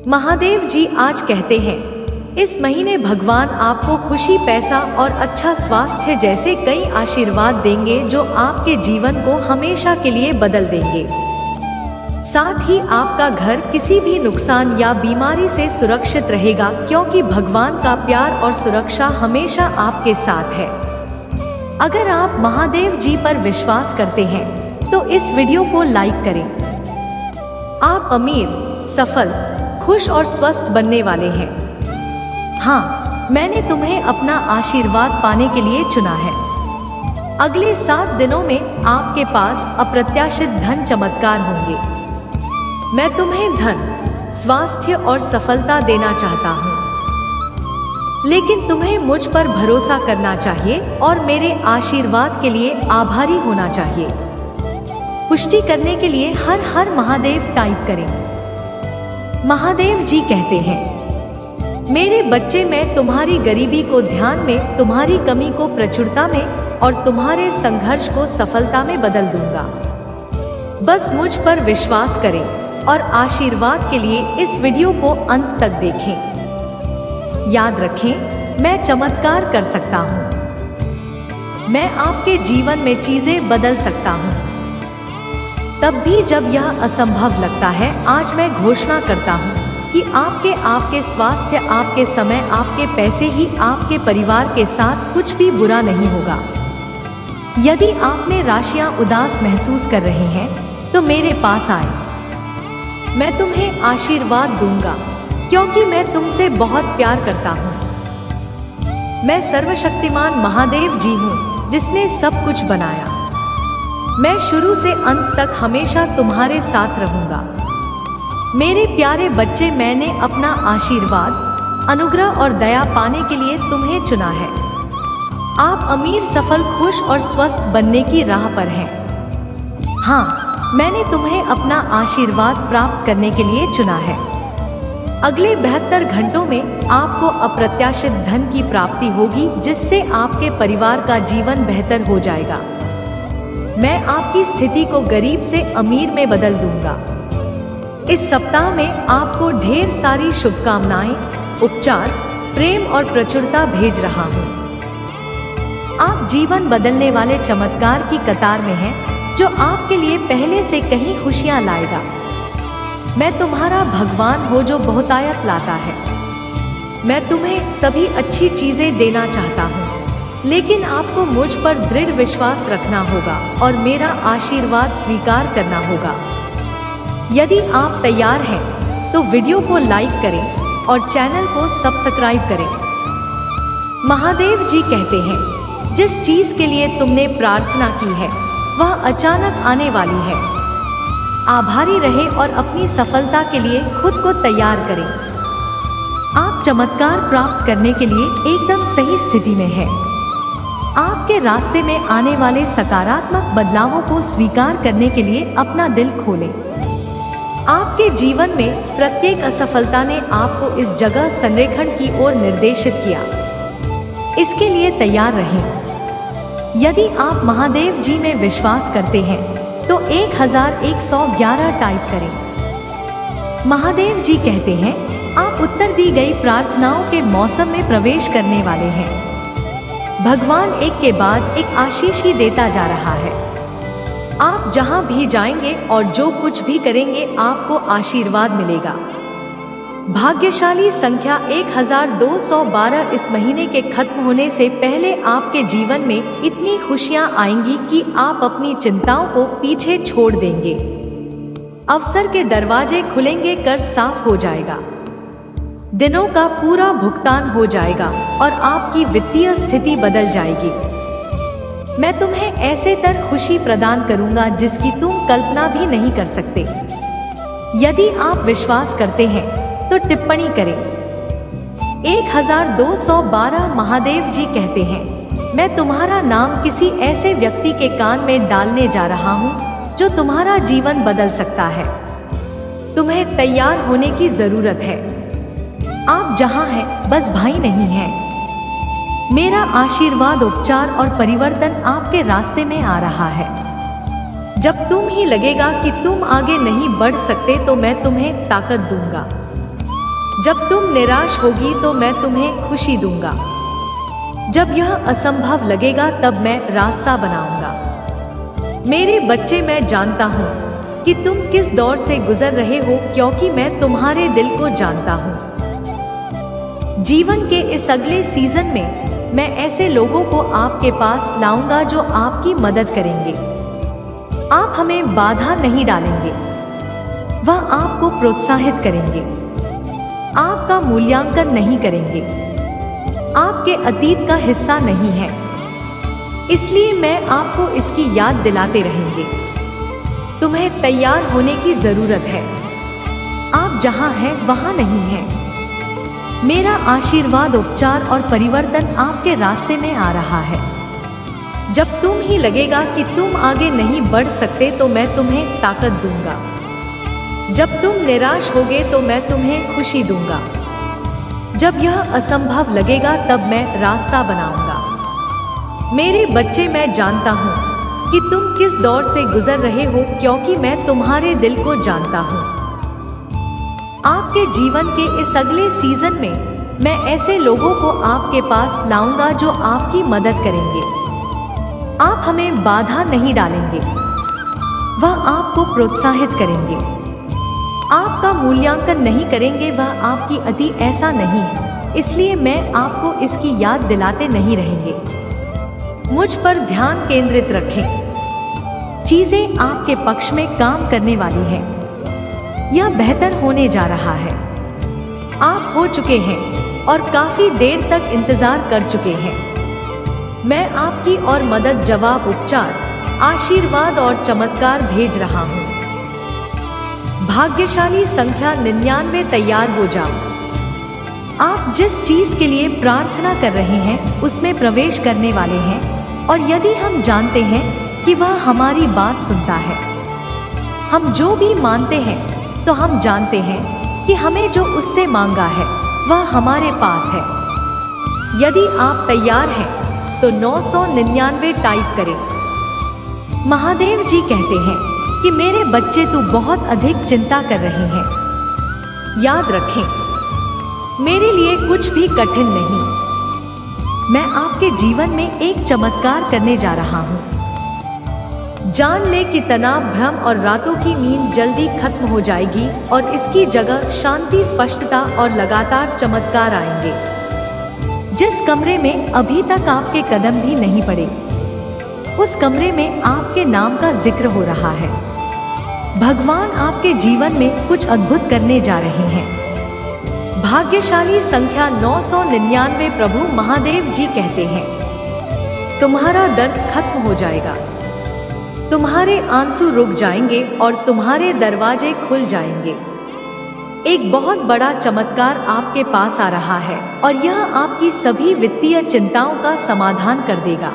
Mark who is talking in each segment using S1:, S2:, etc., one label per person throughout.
S1: महादेव जी आज कहते हैं, इस महीने भगवान आपको खुशी, पैसा और अच्छा स्वास्थ्य जैसे कई आशीर्वाद देंगे जो आपके जीवन को हमेशा के लिए बदल देंगे। साथ ही आपका घर किसी भी नुकसान या बीमारी से सुरक्षित रहेगा, क्योंकि भगवान का प्यार और सुरक्षा हमेशा आपके साथ है। अगर आप महादेव जी पर विश्वास करते हैं तो इस वीडियो को लाइक करें। आप अमीर, सफल, खुश और स्वस्थ बनने वाले हैं। हाँ, मैंने तुम्हें अपना आशीर्वाद पाने के लिए चुना है। अगले 7 दिनों में आपके पास अप्रत्याशित धन चमत्कार होंगे। मैं तुम्हें धन, स्वास्थ्य और सफलता देना चाहता हूँ, लेकिन तुम्हें मुझ पर भरोसा करना चाहिए और मेरे आशीर्वाद के लिए आभारी होना चाहिए। पुष्टि करने के लिए हर हर महादेव टाइप करें। महादेव जी कहते हैं, मेरे बच्चे, मैं तुम्हारी गरीबी को ध्यान में, तुम्हारी कमी को प्रचुरता में और तुम्हारे संघर्ष को सफलता में बदल दूंगा। बस मुझ पर विश्वास करें और आशीर्वाद के लिए इस वीडियो को अंत तक देखें। याद रखें, मैं चमत्कार कर सकता हूँ। मैं आपके जीवन में चीजें बदल सकता हूँ, तब भी जब यह असंभव लगता है। आज मैं घोषणा करता हूँ कि आपके स्वास्थ्य, आपके समय, आपके पैसे ही आपके परिवार के साथ कुछ भी बुरा नहीं होगा। यदि आप में राशियां उदास महसूस कर रहे हैं तो मेरे पास आए। मैं तुम्हें आशीर्वाद दूंगा, क्योंकि मैं तुमसे बहुत प्यार करता हूँ। मैं सर्वशक्तिमान महादेव जी हूँ, जिसने सब कुछ बनाया। मैं शुरू से अंत तक हमेशा तुम्हारे साथ रहूंगा। मेरे प्यारे बच्चे, मैंने अपना आशीर्वाद, अनुग्रह और दया पाने के लिए तुम्हें चुना है। आप अमीर, सफल, खुश और स्वस्थ बनने की राह पर हैं। हाँ, मैंने तुम्हें अपना आशीर्वाद प्राप्त करने के लिए चुना है। अगले 72 घंटों में आपको अप्रत्याशित धन की प्राप्ति होगी, जिससे आपके परिवार का जीवन बेहतर हो जाएगा। मैं आपकी स्थिति को गरीब से अमीर में बदल दूंगा। इस सप्ताह में आपको ढेर सारी शुभकामनाएं, उपचार, प्रेम और प्रचुरता भेज रहा हूँ। आप जीवन बदलने वाले चमत्कार की कतार में हैं, जो आपके लिए पहले से कहीं खुशियां लाएगा। मैं तुम्हारा भगवान हूँ जो बहुतायत लाता है। मैं तुम्हें सभी अच्छी चीजें देना चाहता हूँ, लेकिन आपको मुझ पर दृढ़ विश्वास रखना होगा और मेरा आशीर्वाद स्वीकार करना होगा। यदि आप तैयार हैं तो वीडियो को लाइक करें और चैनल को सब्सक्राइब करें। महादेव जी कहते हैं, जिस चीज के लिए तुमने प्रार्थना की है वह अचानक आने वाली है। आभारी रहें और अपनी सफलता के लिए खुद को तैयार करें। आप चमत्कार प्राप्त करने के लिए एकदम सही स्थिति में हैं। आपके रास्ते में आने वाले सकारात्मक बदलावों को स्वीकार करने के लिए अपना दिल खोलें। आपके जीवन में प्रत्येक असफलता ने आपको इस जगह संरेखण की ओर निर्देशित किया। इसके लिए तैयार रहें। यदि आप महादेव जी में विश्वास करते हैं तो 1111 टाइप करें। महादेव जी कहते हैं, आप उत्तर दी गई प्रार्थनाओं के मौसम में प्रवेश करने वाले हैं। भगवान एक के बाद एक आशीष ही देता जा रहा है। आप जहां भी जाएंगे और जो कुछ भी करेंगे, आपको आशीर्वाद मिलेगा। भाग्यशाली संख्या 1212। इस महीने के खत्म होने से पहले आपके जीवन में इतनी खुशियां आएंगी कि आप अपनी चिंताओं को पीछे छोड़ देंगे। अवसर के दरवाजे खुलेंगे, कर्ज साफ हो जाएगा, दिनों का पूरा भुगतान हो जाएगा और आपकी वित्तीय स्थिति बदल जाएगी। मैं तुम्हें ऐसे तर खुशी प्रदान करूंगा जिसकी तुम कल्पना भी नहीं कर सकते। यदि आप विश्वास करते हैं तो टिप्पणी करें। 1212। महादेव जी कहते हैं, मैं तुम्हारा नाम किसी ऐसे व्यक्ति के कान में डालने जा रहा हूँ जो तुम्हारा जीवन बदल सकता है। तुम्हें तैयार होने की जरूरत है। आप जहाँ हैं बस भाई नहीं हैं। मेरा आशीर्वाद, उपचार और परिवर्तन आपके रास्ते में आ रहा है। जब तुम ही लगेगा कि तुम आगे नहीं बढ़ सकते तो मैं तुम्हें ताकत दूंगा। जब तुम निराश होगी तो मैं तुम्हें खुशी दूंगा। जब यह असंभव लगेगा तब मैं रास्ता बनाऊंगा। मेरे बच्चे, मैं जानता हूँ कि तुम किस दौर से गुजर रहे हो, क्योंकि मैं तुम्हारे दिल को जानता हूँ। जीवन के इस अगले सीजन में मैं ऐसे लोगों को आपके पास लाऊंगा जो आपकी मदद करेंगे। आप हमें बाधा नहीं डालेंगे, वह आपको प्रोत्साहित करेंगे, आपका मूल्यांकन नहीं करेंगे, आपके अतीत का हिस्सा नहीं है, इसलिए मैं आपको इसकी याद दिलाते रहेंगे। तुम्हें तैयार होने की जरूरत है, आप जहां हैं वहां नहीं हैं। मेरा आशीर्वाद, उपचार और परिवर्तन आपके रास्ते में आ रहा है। जब तुम ही लगेगा कि तुम आगे नहीं बढ़ सकते तो मैं तुम्हें ताकत दूंगा। जब तुम निराश होगे तो मैं तुम्हें खुशी दूंगा। जब यह असंभव लगेगा तब मैं रास्ता बनाऊंगा। मेरे बच्चे, मैं जानता हूँ कि तुम किस दौर से गुजर रहे हो, क्योंकि मैं तुम्हारे दिल को जानता हूँ। आपके जीवन के इस अगले सीजन में मैं ऐसे लोगों को आपके पास लाऊंगा जो आपकी मदद करेंगे। आप हमें बाधा नहीं डालेंगे, वह आपको प्रोत्साहित करेंगे, आपका मूल्यांकन नहीं करेंगे, वह आपकी अति ऐसा नहीं है, इसलिए मैं आपको इसकी याद दिलाते नहीं रहेंगे। मुझ पर ध्यान केंद्रित रखें। चीजें आपके पक्ष में काम करने वाली हैं। यह बेहतर होने जा रहा है। आप हो चुके हैं और काफी देर तक इंतजार कर चुके हैं। मैं आपकी और मदद, जवाब, उपचार, आशीर्वाद और चमत्कार भेज रहा हूँ। भाग्यशाली संख्या 99, तैयार हो जाओ। आप जिस चीज के लिए प्रार्थना कर रहे हैं उसमें प्रवेश करने वाले हैं, और यदि हम जानते हैं कि वह हमारी बात सुनता है, हम जो भी मानते हैं तो हम जानते हैं कि हमें जो उससे मांगा है वह हमारे पास है। यदि आप तैयार हैं तो 999 टाइप करें। महादेव जी कहते हैं कि मेरे बच्चे, तू बहुत अधिक चिंता कर रहे हैं। याद रखें, मेरे लिए कुछ भी कठिन नहीं। मैं आपके जीवन में एक चमत्कार करने जा रहा हूँ। जान ले कि तनाव, भ्रम और रातों की नींद जल्दी खत्म हो जाएगी और इसकी जगह शांति, स्पष्टता और लगातार चमत्कार आएंगे। जिस कमरे में अभी तक आपके कदम भी नहीं पड़े, उस कमरे में आपके नाम का जिक्र हो रहा है। भगवान आपके जीवन में कुछ अद्भुत करने जा रहे हैं। भाग्यशाली संख्या 999, प्रभु महादेव जी कहते हैं तुम्हारा दर्द खत्म हो जाएगा, तुम्हारे आंसू रुक जाएंगे और तुम्हारे दरवाजे खुल जाएंगे। एक बहुत बड़ा चमत्कार आपके पास आ रहा है और यह आपकी सभी वित्तीय चिंताओं का समाधान कर देगा।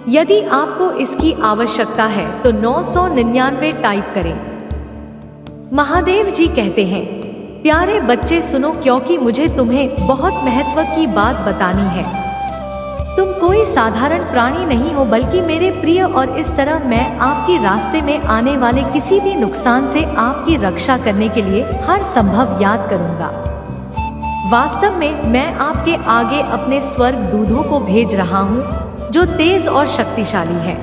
S1: यदि आपको इसकी आवश्यकता है तो 999 टाइप करें। महादेव जी कहते हैं, प्यारे बच्चे सुनो, क्योंकि मुझे तुम्हें बहुत महत्व की बात बतानी है। तुम कोई साधारण प्राणी नहीं हो, बल्कि मेरे प्रिय, और इस तरह मैं आपके रास्ते में आने वाले किसी भी नुकसान से आपकी रक्षा करने के लिए हर संभव याद करूंगा। वास्तव में मैं आपके आगे अपने स्वर्ग दूधों को भेज रहा हूँ जो तेज और शक्तिशाली है,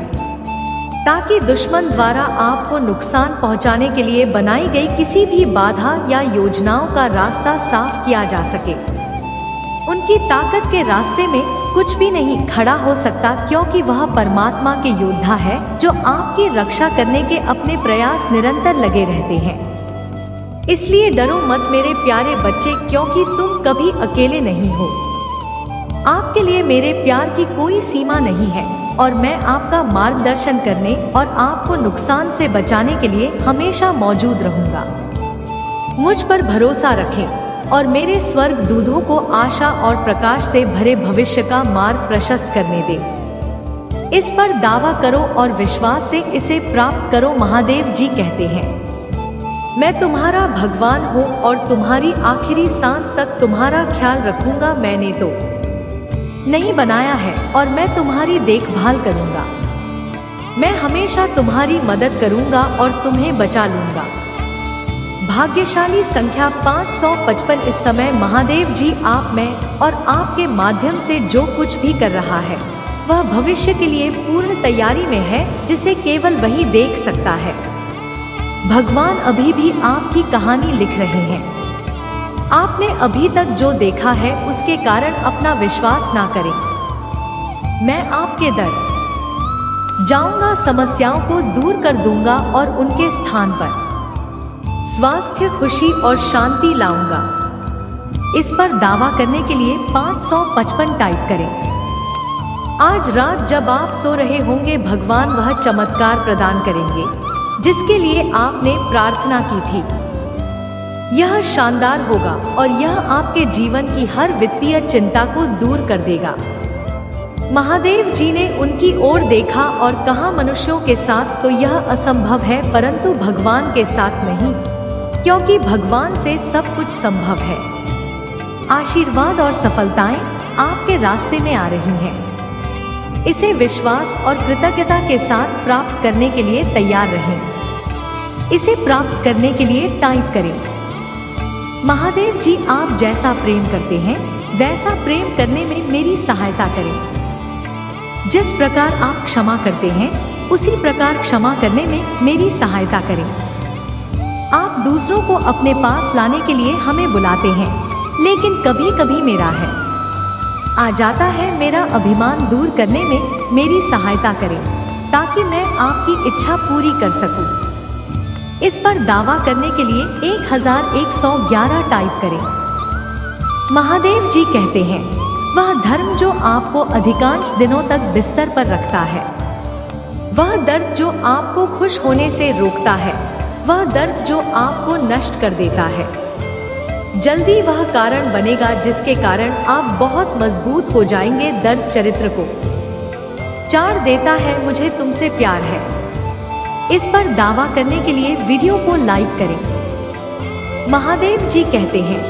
S1: ताकि दुश्मन द्वारा आपको नुकसान पहुंचाने के लिए बनाई गई किसी भी बाधा या योजनाओं का रास्ता साफ किया जा सके। उनकी ताकत के रास्ते में कुछ भी नहीं खड़ा हो सकता, क्योंकि वह परमात्मा के योद्धा है जो आपकी रक्षा करने के अपने प्रयास निरंतर लगे रहते हैं। इसलिए डरो मत मेरे प्यारे बच्चे, क्योंकि तुम कभी अकेले नहीं हो। आपके लिए मेरे प्यार की कोई सीमा नहीं है और मैं आपका मार्गदर्शन करने और आपको नुकसान से बचाने के लिए हमेशा मौजूद रहूंगा। मुझ पर भरोसा रखें और मेरे स्वर्ग दूधों को आशा और प्रकाश से भरे भविष्य का मार्ग प्रशस्त करने दें। इस पर दावा करो और विश्वास से इसे प्राप्त करो। महादेव जी कहते हैं, मैं तुम्हारा भगवान हूँ और तुम्हारी आखिरी सांस तक तुम्हारा ख्याल रखूंगा। मैंने तो नहीं बनाया है और मैं तुम्हारी देखभाल करूंगा। मैं हमेशा तुम्हारी मदद करूंगा और तुम्हें बचा लूंगा। भाग्यशाली संख्या 555। इस समय महादेव जी आप में और आपके माध्यम से जो कुछ भी कर रहा है वह भविष्य के लिए पूर्ण तैयारी में है, जिसे केवल वही देख सकता है। भगवान अभी भी आपकी कहानी लिख रहे हैं। आपने अभी तक जो देखा है उसके कारण अपना विश्वास ना करें। मैं आपके दर जाऊंगा, समस्याओं को दूर कर दूंगा और उनके स्थान पर स्वास्थ्य, खुशी और शांति लाऊंगा। इस पर दावा करने के लिए 555 टाइप करें। आज रात जब आप सो रहे होंगे भगवान वह चमत्कार प्रदान करेंगे जिसके लिए आपने प्रार्थना की थी। यह शानदार होगा और यह आपके जीवन की हर वित्तीय चिंता को दूर कर देगा। महादेव जी ने उनकी ओर देखा और कहा, मनुष्यों के साथ तो यह असंभव है परंतु भगवान के साथ नहीं, क्योंकि भगवान से सब कुछ संभव है। आशीर्वाद और सफलताएं आपके रास्ते में आ रही हैं। इसे विश्वास और कृतज्ञता के साथ प्राप्त करने के लिए तैयार रहें। इसे प्राप्त करने के लिए टाइप करें, महादेव जी आप जैसा प्रेम करते हैं वैसा प्रेम करने में मेरी सहायता करें। जिस प्रकार आप क्षमा करते हैं उसी प्रकार क्षमा करने में मेरी सहायता करें। आप दूसरों को अपने पास लाने के लिए हमें बुलाते हैं, लेकिन कभी कभी मेरा है आ जाता है। मेरा अभिमान दूर करने में मेरी सहायता करें ताकि मैं आपकी इच्छा पूरी कर सकूं। इस पर दावा करने के लिए 1111 टाइप करें। महादेव जी कहते हैं, वह धर्म जो आपको अधिकांश दिनों तक बिस्तर पर रखता है, वह दर्द जो आपको खुश होने से रोकता है, वह दर्द जो आपको नष्ट कर देता है, जल्दी वह कारण बनेगा जिसके कारण आप बहुत मजबूत हो जाएंगे। दर्द चरित्र को चार देता है, मुझे तुमसे प्यार है। इस पर दावा करने के लिए वीडियो को लाइक करें। महादेव जी कहते हैं,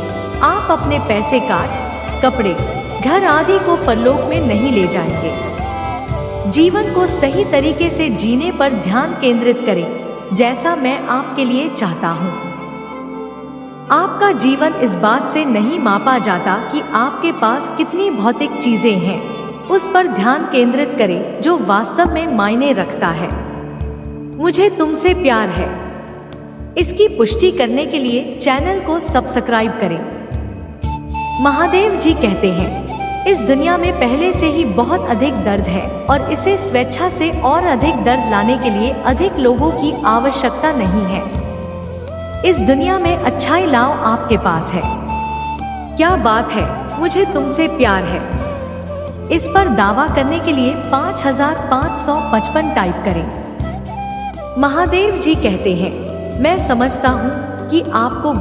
S1: आप अपने पैसे, काट, कपड़े, घर आदि को परलोक में नहीं ले जाएंगे। जीवन को सही तरीके से जीने पर ध्यान केंद्रित करें, जैसा मैं आपके लिए चाहता हूँ। आपका जीवन इस बात से नहीं मापा जाता कि आपके पास कितनी भौतिक चीजें हैं, उस पर ध्यान केंद्रित करें जो वास्तव में मायने रखता है। मुझे तुमसे प्यार है। इसकी पुष्टि करने के लिए चैनल को सब्सक्राइब करें। महादेव जी कहते हैं, इस दुनिया में पहले से ही बहुत अधिक दर्द है और इसे स्वेच्छा से और अधिक दर्द लाने के लिए अधिक लोगों की आवश्यकता नहीं है। इस दुनिया में अच्छाई लाओ आपके पास है। क्या बात है, मुझे तुमसे प्यार है। इस पर दावा करने के लिए 5555 टाइप करें। महादेव जी कहते हैं, मैं समझता हूँ कि आपको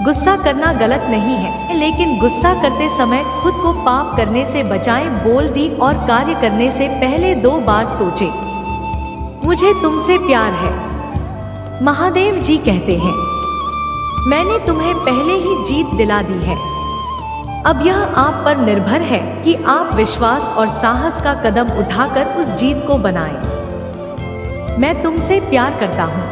S1: गुस्सा करना गलत नहीं है, लेकिन गुस्सा करते समय खुद को पाप करने से बचाएं। बोल दी और कार्य करने से पहले 2 बार सोचें। मुझे तुमसे प्यार है। महादेव जी कहते हैं, मैंने तुम्हें पहले ही जीत दिला दी है। अब यह आप पर निर्भर है कि आप विश्वास और साहस का कदम उठाकर उस जीत को बनाएं। मैं तुमसे प्यार करता हूँ।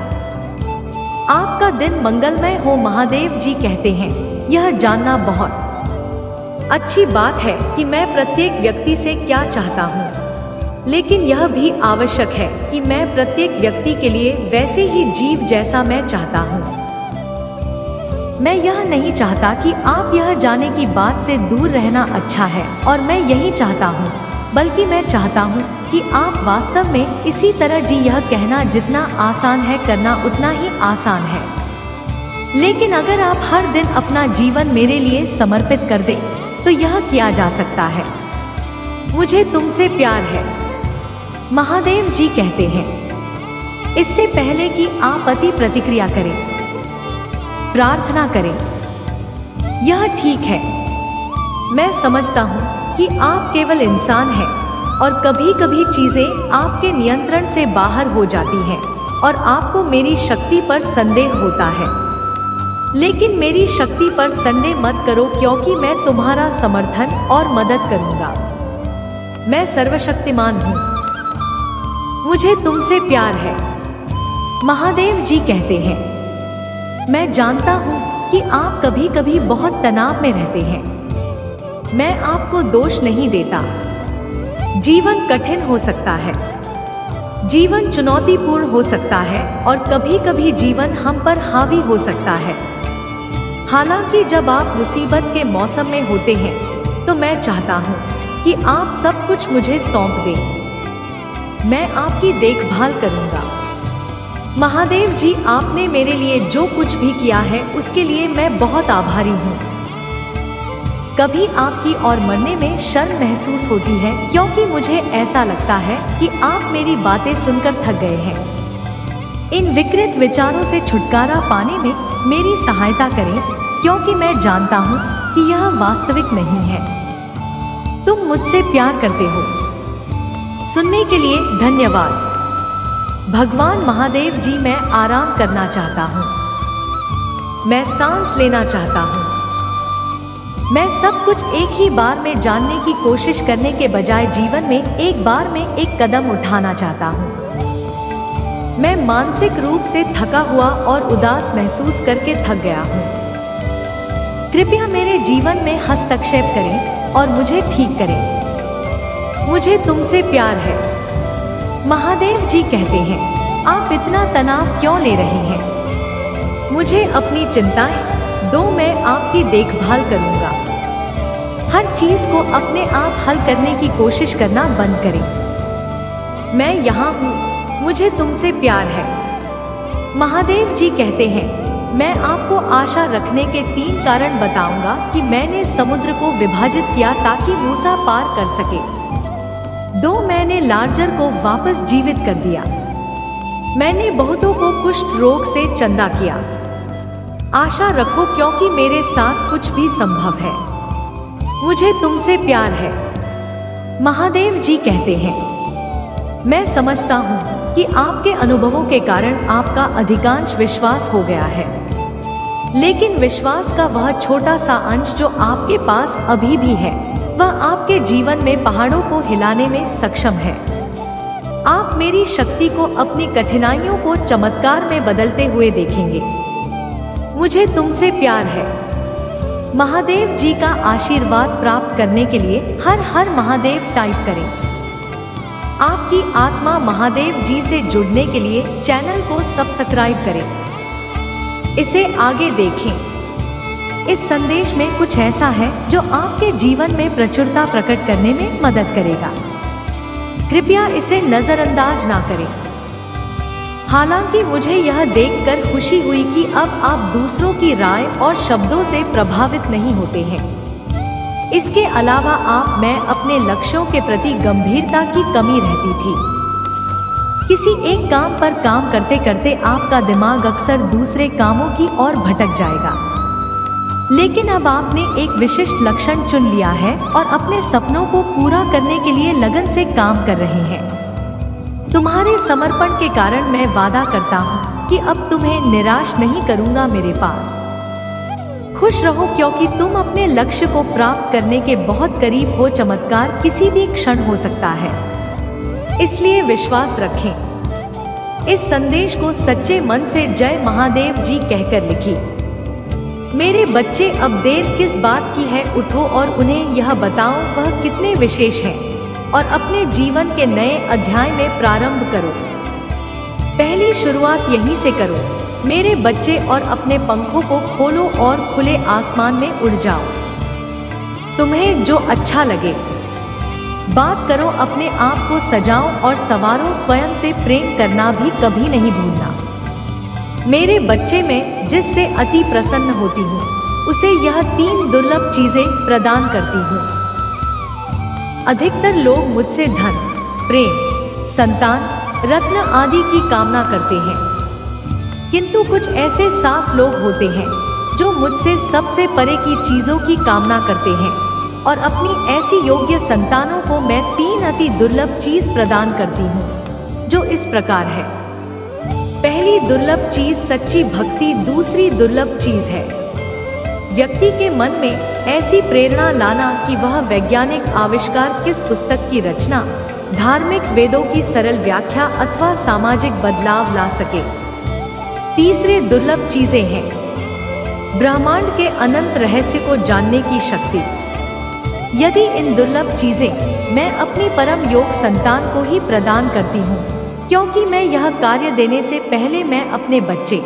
S1: आपका दिन मंगलमय हो। महादेव जी कहते हैं, यह जानना बहुत अच्छी बात है कि मैं प्रत्येक व्यक्ति से क्या चाहता हूँ, लेकिन यह भी आवश्यक है कि मैं प्रत्येक व्यक्ति के लिए वैसे ही जीव जैसा मैं चाहता हूँ। मैं यह नहीं चाहता कि आप यह जाने की बात से दूर रहना अच्छा है और मैं यही चाहता हूँ, बल्कि मैं चाहता हूँ कि आप वास्तव में इसी तरह जी। यह कहना जितना आसान है करना उतना ही आसान है, लेकिन अगर आप हर दिन अपना जीवन मेरे लिए समर्पित कर दें तो यह किया जा सकता है। मुझे तुमसे प्यार है। महादेव जी कहते हैं, इससे पहले कि आप अति प्रतिक्रिया करें, प्रार्थना करें। यह ठीक है। मैं समझता हूँ कि आप केवल इंसान हैं और कभी कभी चीजें आपके नियंत्रण से बाहर हो जाती हैं और आपको मेरी शक्ति पर संदेह होता है। लेकिन मेरी शक्ति पर संदेह मत करो, क्योंकि मैं तुम्हारा समर्थन और मदद करूंगा। मैं सर्वशक्तिमान हूँ। मुझे तुमसे प्यार है। महादेव जी कहते हैं, मैं जानता हूँ कि आप कभी कभी बहुत तनाव में रहते हैं। मैं आपको दोष नहीं देता। जीवन कठिन हो सकता है, जीवन चुनौतीपूर्ण हो सकता है और कभी कभी जीवन हम पर हावी हो सकता है। हालांकि जब आप मुसीबत के मौसम में होते हैं तो मैं चाहता हूँ कि आप सब कुछ मुझे सौंप दें। मैं आपकी देखभाल करूँगा। महादेव जी, आपने मेरे लिए जो कुछ भी किया है उसके लिए मैं बहुत आभारी हूँ। कभी आपकी और मरने में शर्म महसूस होती है क्योंकि मुझे ऐसा लगता है कि आप मेरी बातें सुनकर थक गए हैं। इन विकृत विचारों से छुटकारा पाने में मेरी सहायता करें क्योंकि मैं जानता हूँ कि यह वास्तविक नहीं है। तुम मुझसे प्यार करते हो। सुनने के लिए धन्यवाद। भगवान महादेव जी, मैं आराम करना चाहता हूँ। मैं सांस लेना चाहता हूँ। मैं सब कुछ एक ही बार में जानने की कोशिश करने के बजाय जीवन में एक बार में एक कदम उठाना चाहता हूँ। मैं मानसिक रूप से थका हुआ और उदास महसूस करके थक गया हूँ। कृपया मेरे जीवन में हस्तक्षेप करें और मुझे ठीक करें। मुझे तुमसे प्यार है। महादेव जी कहते हैं, आप इतना तनाव क्यों ले रहे हैं? मुझे अपनी चिंताएं दो, मैं आपकी देखभाल करूंगा। हर चीज को अपने आप हल करने की कोशिश करना बंद करें। मैं यहाँ हूँ, मुझे तुमसे प्यार है। महादेव जी कहते हैं, मैं आपको आशा रखने के 3 कारण बताऊंगा कि मैंने समुद्र को विभाजित किया ताकि मूसा पार कर सके। 2, मैंने लार्जर को वापस जीवित कर दिया। मैंने बहुतों को कुष्ठ रोग से चंदा किया। आशा रखो क्योंकि मेरे साथ कुछ भी संभव है। मुझे तुमसे प्यार है। महादेव जी कहते हैं, मैं समझता हूँ कि आपके अनुभवों के कारण आपका अधिकांश विश्वास हो गया है, लेकिन विश्वास का वह छोटा सा अंश जो आपके पास अभी भी है, वह आपके जीवन में पहाड़ों को हिलाने में सक्षम है। आप मेरी शक्ति को अपनी कठिनाइयों को चमत्कार में बदलते हुए देखेंगे। मुझे तुमसे प्यार है। महादेव जी का आशीर्वाद प्राप्त करने के लिए हर हर महादेव टाइप करें। आपकी आत्मा महादेव जी से जुड़ने के लिए चैनल को सब्सक्राइब करें। इसे आगे देखें। इस संदेश में कुछ ऐसा है जो आपके जीवन में प्रचुरता प्रकट करने में मदद करेगा। कृपया इसे नजरअंदाज ना करें। हालांकि मुझे यह देखकर खुशी हुई कि अब आप दूसरों की राय और शब्दों से प्रभावित नहीं होते हैं। इसके अलावा मैं अपने लक्ष्यों के प्रति गंभीरता की कमी रहती थी। किसी एक काम पर काम करते करते आपका दिमाग अक्सर दूसरे कामों की ओर भटक जाएगा, लेकिन अब आपने एक विशिष्ट लक्षण चुन लिया है और अपने सपनों को पूरा करने के लिए लगन से काम कर रहे हैं। तुम्हारे समर्पण के कारण मैं वादा करता हूँ कि अब तुम्हें निराश नहीं करूँगा। मेरे पास खुश रहो क्योंकि तुम अपने लक्ष्य को प्राप्त करने के बहुत करीब हो। चमत्कार किसी भी क्षण हो सकता है, इसलिए विश्वास रखें। इस संदेश को सच्चे मन से जय महादेव जी कहकर लिखी। मेरे बच्चे, अब देर किस बात की है? उठो और उन्हें यह बताओ वह कितने विशेष हैं और अपने जीवन के नए अध्याय में प्रारंभ करो। पहली शुरुआत यहीं से करो मेरे बच्चे, और अपने पंखों को खोलो और खुले आसमान में उड़ जाओ। तुम्हें जो अच्छा लगे बात करो, अपने आप को सजाओ और सवारो। स्वयं से प्रेम करना भी कभी नहीं भूलना। मेरे बच्चे, मैं जिससे अति प्रसन्न होती हूँ उसे यह 3 दुर्लभ चीजें प्रदान करती हूँ। अधिकतर लोग मुझसे धन, प्रेम, संतान, रत्न आदि की कामना करते हैं, किंतु कुछ ऐसे सास लोग होते हैं जो मुझसे सबसे परे की चीजों की कामना करते हैं, और अपनी ऐसी योग्य संतानों को मैं 3 अति दुर्लभ चीज प्रदान करती हूँ, जो इस प्रकार है। पहली दुर्लभ चीज सच्ची भक्ति। दूसरी दुर्लभ चीज है व्यक्ति के मन में ऐसी प्रेरणा लाना कि वह वैज्ञानिक आविष्कार, किस पुस्तक की रचना, धार्मिक वेदों की सरल व्याख्या अथवा सामाजिक बदलाव ला सके। तीसरे दुर्लभ चीजें हैं ब्रह्मांड के अनंत रहस्य को जानने की शक्ति। यदि इन दुर्लभ चीजें मैं अपनी परम योग संतान को ही प्रदान करती हूँ, क्योंकि मैं यह कार्य देने से पहले मैं अपने बच्चे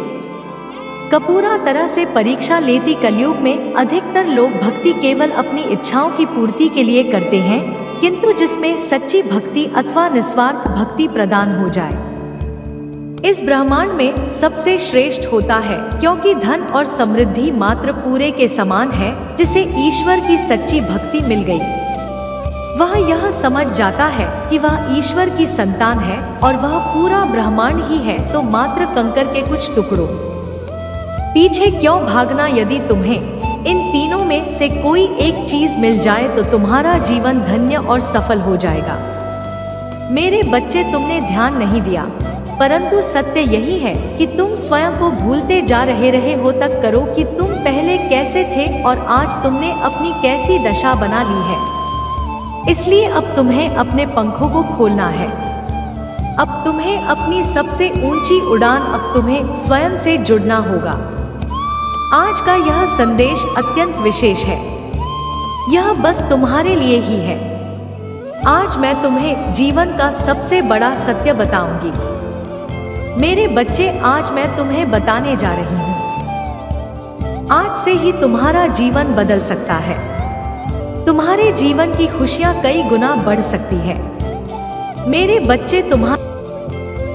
S1: का पूरा तरह से परीक्षा लेती। कलयुग में अधिकतर लोग भक्ति केवल अपनी इच्छाओं की पूर्ति के लिए करते हैं, किंतु जिसमें सच्ची भक्ति अथवा निस्वार्थ भक्ति प्रदान हो जाए, इस ब्रह्मांड में सबसे श्रेष्ठ होता है, क्योंकि धन और समृद्धि मात्र पूरे के समान है। जिसे ईश्वर की सच्ची भक्ति मिल गई, वह यह समझ जाता है कि वह ईश्वर की संतान है और वह पूरा ब्रह्मांड ही है, तो मात्र कंकर के कुछ टुकड़ों पीछे क्यों भागना। यदि तुम्हें इन तीनों में से कोई एक चीज मिल जाए तो तुम्हारा जीवन धन्य और सफल हो जाएगा। मेरे बच्चे, तुमने ध्यान नहीं दिया, परंतु सत्य यही है कि तुम स्वयं को भूलते जा रहे हो तक करो कि तुम पहले कैसे थे और आज तुमने अपनी कैसी दशा बना ली है। इसलिए अब तुम्हें अपने पंखों को खोलना है। अब तुम्हें अपनी सबसे ऊंची उड़ान, अब तुम्हें स्वयं से जुड़ना होगा। आज का यह संदेश अत्यंत विशेष है, यह बस तुम्हारे लिए ही है। आज मैं तुम्हें जीवन का सबसे बड़ा सत्य बताऊंगी। मेरे बच्चे, आज मैं तुम्हें बताने जा रही हूँ। आज से ही तुम्हारा जीवन बदल सकता है। तुम्हारे जीवन की खुशियाँ कई गुना बढ़ सकती है। मेरे बच्चे, तुम्हारा